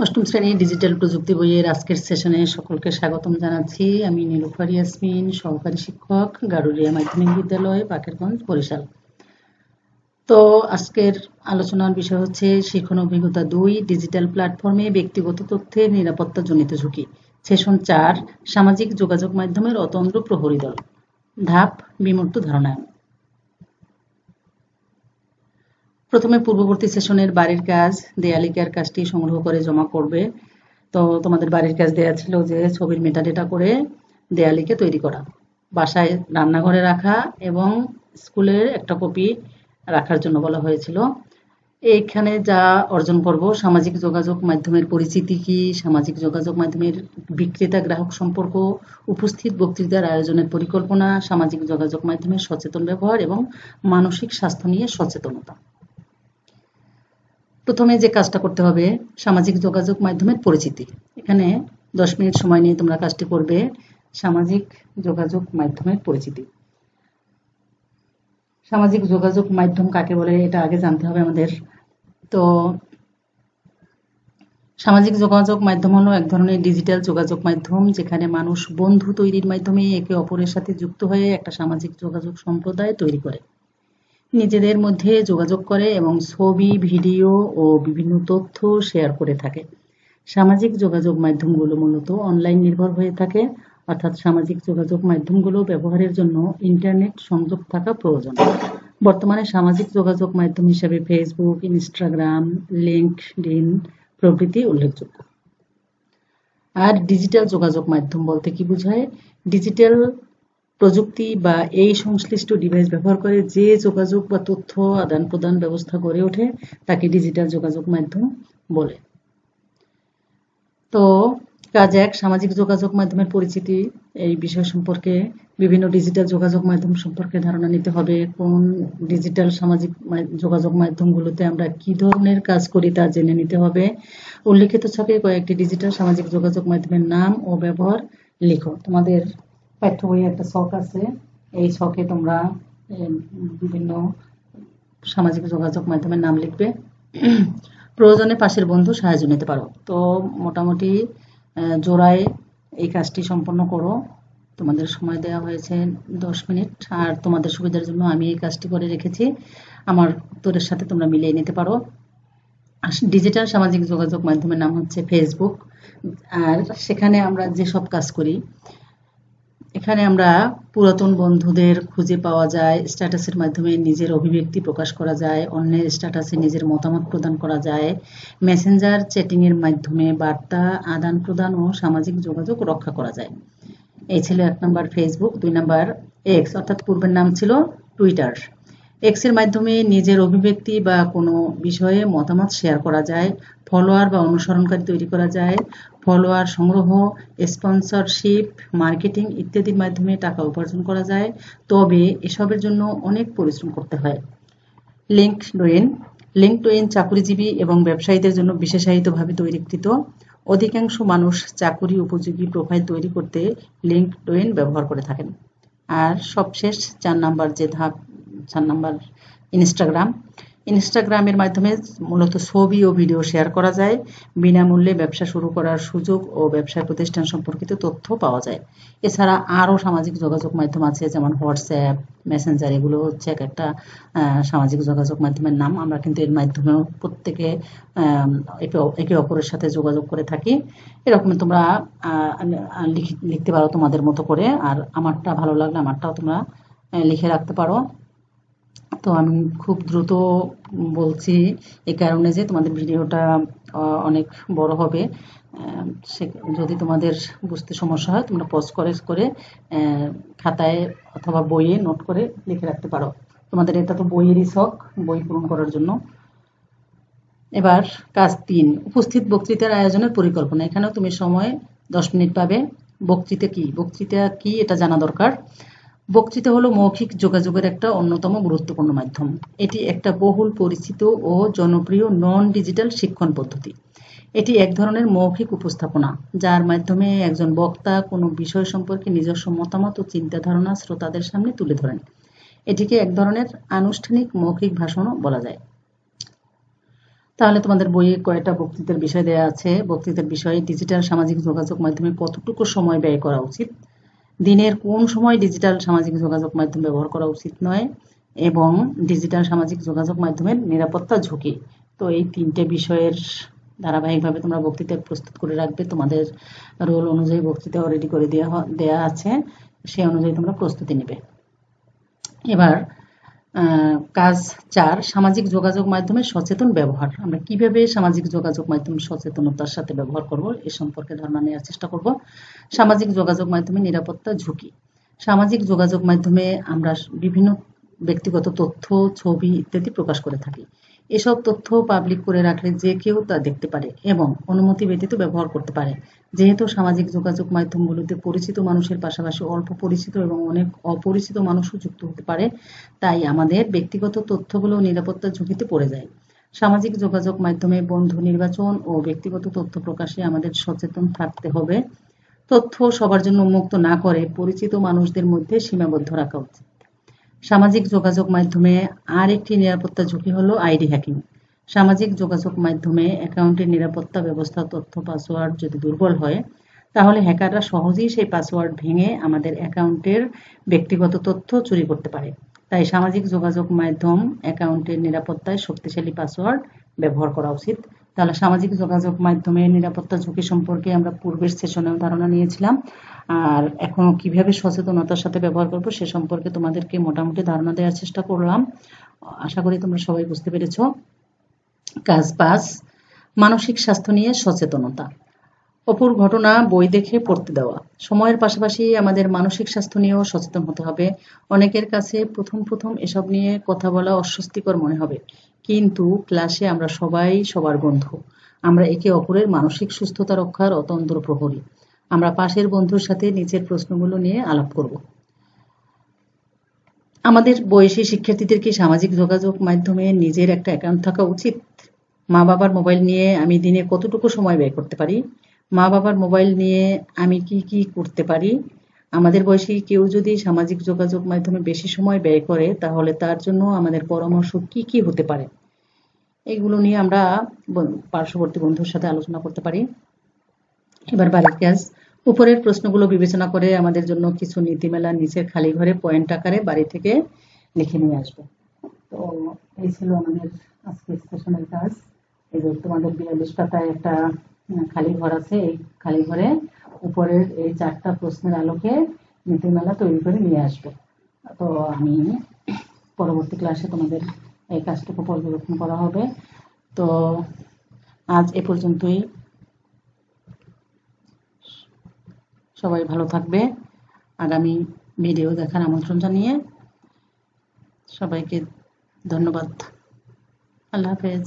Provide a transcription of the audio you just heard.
অষ্টম শ্রেণীর ডিজিটাল প্রযুক্তি বইয়ের আজকের সেশনে সকলকে স্বাগতম জানাচ্ছি। আমি নীলুফার ইয়াসমিন, সহকারী শিক্ষক, গারুলিয়া মাধ্যমিক বিদ্যালয়, বাকেরগঞ্জ, বরিশাল। তো আজকের আলোচনার বিষয় হচ্ছে শিক্ষণ অভিজ্ঞতা 2, ডিজিটাল প্ল্যাটফর্মে ব্যক্তিগত তথ্যের নিরাপত্তাজনিত ঝুঁকি। সেশন 4, সামাজিক যোগাযোগ মাধ্যমের অতন্দ্র প্রহরী দল। ধাপ বিমূর্ত ধারণায়ন। প্রথমে পূর্ববর্তী সেশনের বাড়ির কাজ, দেয়ালিকার কাজটি সংগ্রহ করে জমা করবে। তো তোমাদের বাড়ির কাজ দেয়া ছিল যে ছবির মেটাডেটা করে দেয়ালিকে তৈরি করা, বাসায় রান্নাঘরে রাখা এবং স্কুলের একটা কপি রাখার জন্য বলা হয়েছিল। এইখানে যা অর্জন করব, সামাজিক যোগাযোগ মাধ্যমের পরিচিতি কি, সামাজিক যোগাযোগ মাধ্যমের বিক্রেতা গ্রাহক সম্পর্ক, উপস্থিত বক্তৃতার আয়োজনের পরিকল্পনা, সামাজিক যোগাযোগ মাধ্যমের সচেতন ব্যবহার এবং মানসিক স্বাস্থ্য নিয়ে সচেতনতা। প্রথমে যে কাজটা করতে হবে, সামাজিক যোগাযোগ মাধ্যমের পরিচিতি। এখানে 10 মিনিট সময় নিয়ে তোমরা কাজটি করবে। সামাজিক যোগাযোগ মাধ্যমের পরিচিতি। সামাজিক যোগাযোগ মাধ্যম কাকে বলে এটা আগে জানতে হবে আমাদের। তো সামাজিক যোগাযোগ মাধ্যম হলো এক ধরনের ডিজিটাল যোগাযোগ মাধ্যম যেখানে মানুষ বন্ধু তৈরির মাধ্যমে একে অপরের সাথে যুক্ত হয়ে একটা সামাজিক যোগাযোগ সম্প্রদায় তৈরি করে, নিজেদের মধ্যে যোগাযোগ করে এবং ছবি, ভিডিও ও বিভিন্ন তথ্য শেয়ার করে থাকে। সামাজিক যোগাযোগ মাধ্যমগুলো মূলত অনলাইন নির্ভর হয়ে থাকে, অর্থাৎ সামাজিক যোগাযোগ মাধ্যমগুলো ব্যবহারের জন্য ইন্টারনেট সংযোগ থাকা প্রয়োজন। বর্তমানে সামাজিক যোগাযোগ মাধ্যম হিসেবে ফেসবুক, ইনস্টাগ্রাম, লিঙ্কডইন প্রভৃতি উল্লেখযোগ্য। আর ডিজিটাল যোগাযোগ মাধ্যম বলতে কি বোঝায়? ডিজিটাল প্রযুক্তি বা এই সংশ্লিষ্ট ডিভাইস ব্যবহার করে যে যোগাযোগ বা তথ্য আদান প্রদান ব্যবস্থা গড়ে ওঠে তাকে ডিজিটাল যোগাযোগ মাধ্যম বলে। তো কাজ 1, সামাজিক যোগাযোগ মাধ্যমের পরিচিতি। এই বিষয় সম্পর্কে বিভিন্ন ডিজিটাল যোগাযোগ মাধ্যম সম্পর্কে ধারণা নিতে হবে। কোন ডিজিটাল সামাজিক যোগাযোগ মাধ্যমগুলোতে আমরা কি ধরনের কাজ করি তা জেনে নিতে হবে। উল্লিখিত ছকে কয়েকটি ডিজিটাল সামাজিক যোগাযোগ মাধ্যমের নাম ও ব্যবহার লিখো। তোমাদের পাঠ্য বইয়ে একটা ছক আছে, এই ছকে তোমরা বিভিন্ন সামাজিক যোগাযোগ মাধ্যমের নাম লিখবে। প্রয়োজনে পাশের বন্ধু সাহায্য নিতে পারো। তো মোটামুটি জোড়ায় এই কাজটি সম্পন্ন করো। তোমাদের সময় দেওয়া হয়েছে 10 মিনিট, আর তোমাদের সুবিধার জন্য আমি এই কাজটি করে রেখেছি, আমার উত্তরের সাথে তোমরা মিলিয়ে নিতে পারো। ডিজিটাল সামাজিক যোগাযোগ মাধ্যমের নাম হচ্ছে ফেসবুক। আর সেখানে আমরা যেসব কাজ করি, এখানে আমরা পুরাতন বন্ধুদের খুঁজে পাওয়া যায়, স্ট্যাটাসের মাধ্যমে নিজের অভিব্যক্তি প্রকাশ করা যায়, অন্যের স্ট্যাটাসে নিজের মতামত প্রদান করা যায়, মেসেঞ্জার চ্যাটিংয়ের মাধ্যমে বার্তা আদান প্রদান ও সামাজিক যোগাযোগ রক্ষা করা যায়। এই ছিল 1 নম্বর ফেসবুক। 2 নম্বর এক্স, অর্থাৎ পূর্বের নাম ছিল টুইটার। এক্সের মাধ্যমে নিজের অভিব্যক্তি বা কোনো বিষয়ে মতামত শেয়ার করা যায়, ফলোয়ার বা অনুসরণকারী তৈরি করা যায়, ফলোয়ার সংগ্রহ, স্পন্সরশিপ, মার্কেটিং ইত্যাদির মাধ্যমে টাকা উপার্জন করা যায়, তবে এসবের জন্য অনেক পরিশ্রম করতে হয়। লিঙ্কডইন চাকুরিজীবী এবং ব্যবসায়ীদের জন্য বিশেষায়িতভাবে তৈরিকৃত। অধিকাংশ মানুষ চাকুরি উপযোগী প্রোফাইল তৈরি করতে লিঙ্কডইন ব্যবহার করে থাকেন। আর সবশেষ 4 নম্বর যে ধাপ, 4 নম্বর ইনস্টাগ্রামের মাধ্যমে মূলত ছবি ও ভিডিও শেয়ার করা যায়, বিনামূল্যে ব্যবসা শুরু করার সুযোগ ও ব্যবসায় প্রতিষ্ঠান সম্পর্কিত তথ্য পাওয়া যায়। এছাড়া আরও সামাজিক যোগাযোগ মাধ্যম আছে, যেমন হোয়াটসঅ্যাপ, মেসেঞ্জার, এগুলো হচ্ছে এক একটা সামাজিক যোগাযোগ মাধ্যমের নাম। আমরা কিন্তু এর মাধ্যমেও প্রত্যেকে একে অপরের সাথে যোগাযোগ করে থাকি। এরকম তোমরা লিখতে পারো তোমাদের মতো করে, আর আমারটা ভালো লাগলে আমারটাও তোমরা লিখে রাখতে পারো। তো আমি খুব দ্রুত বলছি এই কারণে যে তোমাদের ভিডিওটা অনেক বড় হবে। যদি তোমাদের বুঝতে সমস্যা হয় তোমরা পজ করে খাতায় অথবা বইয়ে নোট করে লিখে রাখতে পারো। তোমাদের এটা তো বইয়েরই ছক, বই পূরণ করার জন্য। এবার কাজ 3, উপস্থিত বক্তৃতার আয়োজনের পরিকল্পনা। এখানেও তুমি সময় 10 মিনিট পাবে। বক্তৃতা কি এটা জানা দরকার। বক্তৃতা হলো মৌখিক যোগাযোগের একটা অন্যতম গুরুত্বপূর্ণ মাধ্যম। এটি একটা বহুল পরিচিত ও জনপ্রিয় নন ডিজিটাল শিক্ষণ পদ্ধতি। এটি এক ধরনের মৌখিক উপস্থাপনা, যার মাধ্যমে একজন বক্তা কোনো বিষয় সম্পর্কে নিজস্ব মতামত ও চিন্তা ধারণা শ্রোতাদের সামনে তুলে ধরেন। এটিকে এক ধরনের আনুষ্ঠানিক মৌখিক ভাষণও বলা যায়। তাহলে তোমাদের বইয়ে কয়েকটা বক্তৃতার বিষয় দেওয়া আছে। বক্তৃতার বিষয়ে ডিজিটাল সামাজিক যোগাযোগ মাধ্যমে কতটুকু সময় ব্যয় করা উচিত, দিনের কোন সময় ডিজিটাল সামাজিক যোগাযোগ মাধ্যম ব্যবহার করা উচিত নয়, এবং ডিজিটাল সামাজিক যোগাযোগ মাধ্যমের নিরাপত্তা ঝুঁকি। তো এই 3টে বিষয়ের ধারাবাহিকভাবে তোমরা বক্তৃতা প্রস্তুত করে রাখবে। তোমাদের রোল অনুযায়ী বক্তৃতাও রেডি করে দেওয়া আছে, সেই অনুযায়ী তোমরা প্রস্তুতি নেবে। এবার কাজ 4, সামাজিক যোগাযোগ মাধ্যমের সচেতন ব্যবহার। আমরা কিভাবে সামাজিক যোগাযোগ মাধ্যম সচেতনতার সাথে ব্যবহার করব এ সম্পর্কে ধারণা নেওয়ার চেষ্টা করব। সামাজিক যোগাযোগ মাধ্যমে নিরাপত্তা ঝুঁকি। সামাজিক যোগাযোগ মাধ্যমে আমরা বিভিন্ন ব্যক্তিগত তথ্য, ছবি ইত্যাদি প্রকাশ করে থাকি। এসব তথ্য পাবলিক করে রাখলে যে কেউ তা দেখতে পারে এবং অনুমতি ব্যতীত ব্যবহার করতে পারে। যেহেতু সামাজিক যোগাযোগ মাধ্যমগুলোতে পরিচিত মানুষের পাশাপাশি অল্প পরিচিত এবং অনেক অপরিচিত মানুষও যুক্ত হতে পারে, তাই আমাদের ব্যক্তিগত তথ্যগুলো নিরাপত্তার ঝুঁকিতে পড়ে যায়। সামাজিক যোগাযোগ মাধ্যমে বন্ধু নির্বাচন ও ব্যক্তিগত তথ্য প্রকাশে আমাদের সচেতন থাকতে হবে। তথ্য সবার জন্য উন্মুক্ত না করে পরিচিত মানুষদের মধ্যে সীমাবদ্ধ রাখা উচিত। সামাজিক যোগাযোগ মাধ্যমে আর একটি নিরাপত্তা ঝুঁকি হলো আইডি হ্যাকিং। সামাজিক যোগাযোগ মাধ্যমে অ্যাকাউন্টের নিরাপত্তা ব্যবস্থা, তথ্য, পাসওয়ার্ড যদি দুর্বল হয়, তাহলে হ্যাকাররা সহজেই সেই পাসওয়ার্ড ভেঙে আমাদের অ্যাকাউন্টের ব্যক্তিগত তথ্য চুরি করতে পারে। তাই সামাজিক যোগাযোগ মাধ্যম অ্যাকাউন্টের নিরাপত্তায় শক্তিশালী পাসওয়ার্ড ব্যবহার করা উচিত। তাহলে সামাজিক যোগাযোগ মাধ্যমের নিরাপত্তা ঝুঁকি সম্পর্কে আমরা পূর্বের সেশনেও ধারণা নিয়েছিলাম, আর এখন কিভাবে সচেতনতার সাথে ব্যবহার করব সে সম্পর্কে তোমাদেরকে মোটামুটি ধারণা দেওয়ার চেষ্টা করলাম। আশা করি তোমরা সবাই বুঝতে পেরেছ। কাজ 5, মানসিক স্বাস্থ্য নিয়ে সচেতনতা। অপুর ঘটনা বই দেখে পড়তে দেওয়া। সময়ের পাশাপাশি আমাদের মানসিক স্বাস্থ্য নিয়েও সচেতন হতে হবে। অনেকের কাছে প্রথম এসব নিয়ে কথা বলা অস্বস্তিকর মনে হবে, কিন্তু ক্লাসে আমরা সবাই সবার বন্ধু। আমরা একে অপরের মানসিক সুস্থতা রক্ষার অতন্দ্র প্রহরী। আমরা পাশের বন্ধুর সাথে নিচের প্রশ্নগুলো নিয়ে আলাপ করব। আমাদের বয়সী শিক্ষার্থীদের কি সামাজিক যোগাযোগ মাধ্যমে নিজের একটা অ্যাকাউন্ট থাকা উচিত? মা বাবার মোবাইল নিয়ে আমি দিনে কতটুকু সময় ব্যয় করতে পারি? মা বাবার মোবাইল নিয়ে আমি কি করতে পারি? আমাদের বয়সী কেউ যদি সামাজিক যোগাযোগ মাধ্যমে বেশি সময় ব্যয় করে, তাহলে তার জন্য আমাদের পরামর্শ কি হতে পারে? এগুলো নিয়ে আমরা পার্শ্ববর্তী বন্ধুর সাথে আলোচনা করতে পারি। এবার বাড়ির কাজ। উপরের প্রশ্নগুলো বিবেচনা করে আমাদের জন্য কিছু নীতিমালা নিচের খালি ঘরে পয়েন্ট আকারে বাড়ি থেকে লিখে নিয়ে আসবে। তো এই ছিল আমাদের আজকের সেশনের কাজ। এই যে তোমাদের 42 পাতায় একটা খালি ঘর আছে, এই খালি ঘরে উপরের এই 4টা প্রশ্নের আলোকে নীতিমালা তৈরি করে নিয়ে আসবে। তো আমি পরবর্তী ক্লাসে তোমাদের এই কাজটুকু পর্যবেক্ষণ করা হবে। তো আজ এ পর্যন্তই। সবাই ভালো থাকবে। আগামী ভিডিও দেখার আমন্ত্রণ জানিয়ে সবাইকে ধন্যবাদ। আল্লাহ হাফেজ।